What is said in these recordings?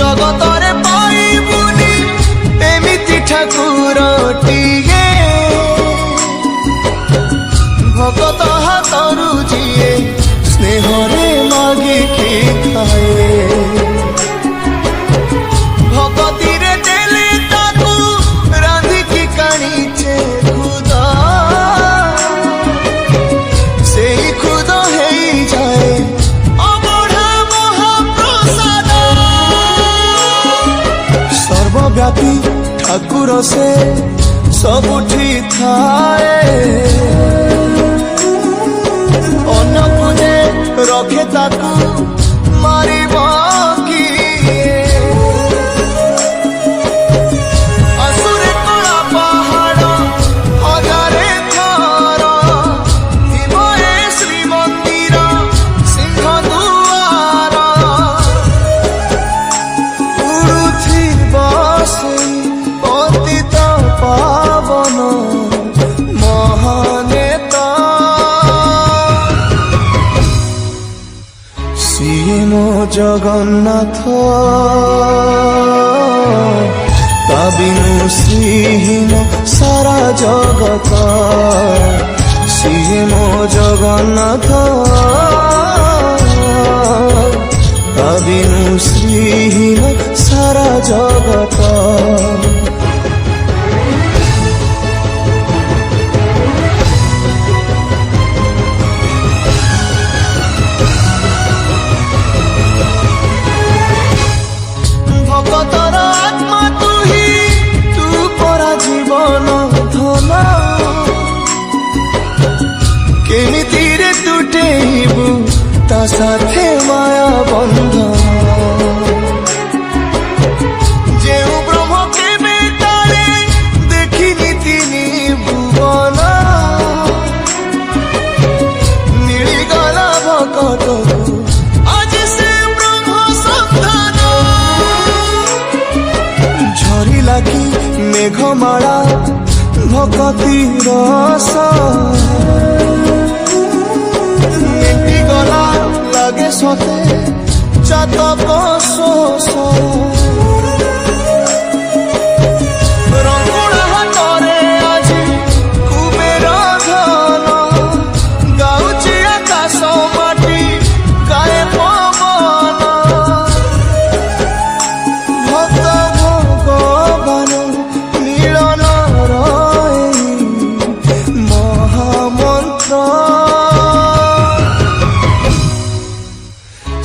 ଜଗତରେ ପାଇବୁନି ଏମିତି ଠାକୁରଟିଏ ଭଗତ ହାତରୁ ଯିଏ ସ୍ନେହରେ ମାଗିକି ଖାଏ ଭଗତିରେ ଦେଲେ ତାକୁ ରାନ୍ଧିକି କାଣିଛେ ଖୁଦ ସେଇ ଖୁଦ ହେଇଯାଏ ଅବଢା ମହାପ୍ରସାଦ ସର୍ବବ୍ୟାପୀ ଠାକୁର ସେ ସବୁଠି ଥାଏ ଅନ୍ୟକୁ ଯେ ରଖେ ତାକୁ ମାରିବ କିଏ ଆସୁରେ କଳା ପାହାଡ଼ ହଜାରେ ଥର ଥିବ ଏ ଶ୍ରୀମନ୍ଦିର ସିଂହ ଦୁଆର ଉଡୁଥିବ ସେଇ ପତିତ ପାବନ ମହାନେତା ସିଏ ମୋ ଜଗନ୍ନାଥ ତା ବିନୁ ଶ୍ରୀହୀନ ସାରା ଜଗତ ସିଏ ମୋ ଜଗନ୍ନାଥ ତା ବିନୁ ଶ୍ରୀହୀନ ସାରା ଜଗତ ভগতর আত্মা তুহি তু পরা জীবন ধন কেমিতিরে তুটেইবু তা সাথে মায়া বন্ধন যেউ ব্রহ্ম কেবে তারে দেখিনি তিনি ভুবন মিলিগলা ভকতকু আজি সে ব্রহ্ম সন্ধান ঝরিলা কি মেঘমালা ভকতি রস মেটি গলা লাগে সতে চাতক শোষ রঙ্গুড়া হাতরে আজি কুবের ধন গাউছি আকাশ মাটি গায়ে পবন ভক্ত ভগবান মিলন মহামন্ত্র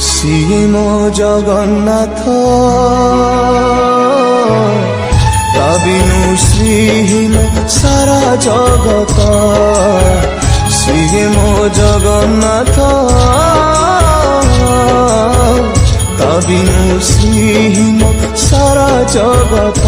সিয়ে মো জগন্নাথ তা বিনু শ্রীহীন সারা জগত সিয়ে মো জগন্নাথ তা বিনু শ্রীহীন সারা জগত